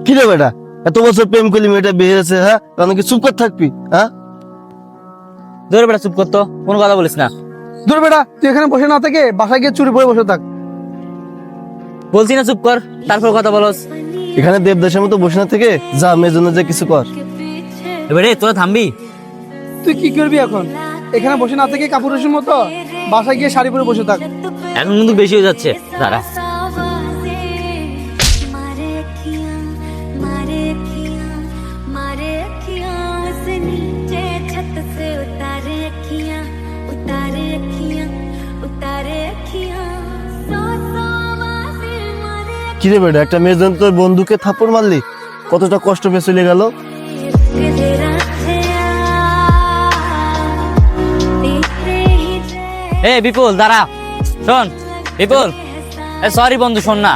কি রে বেটা, এত বছর প্রেম করলি মেয়েটা বিয়ে হয়েছে, হ্যাঁ তাহলে কি চুপ করে থাকবি? হ্যাঁ ধরে বেটা চুপ করতো, কোনো কথা বলিস না। দূর বেটা, তুই এখানে বসে না থেকে বাসায় গিয়ে চুরি পরে বসে থাক। বলছি না চুপ কর, তারপর কথা বলস। এখানে দেবদাসের মতো বসে না থেকে যা মেয়ের জন্য যে কিছু কর। এবারে তোরা থামবি? তুই কি করবি এখন? এখানে বসে না থেকে কাপুরুষের মতো বাসায় গিয়ে শাড়ি পরে বসে থাক। এখন কিন্তু বেশি হয়ে যাচ্ছে, দাঁড়া। কি রে বেটা, একটা মেয়ের জন্য তোর বন্ধুকে থাপ্পড় মারলি, কতটা কষ্ট পেয়ে চলে গেল। এ বিপুল দাঁড়া, শোন বিপুল। সরি বন্ধু, শোন না,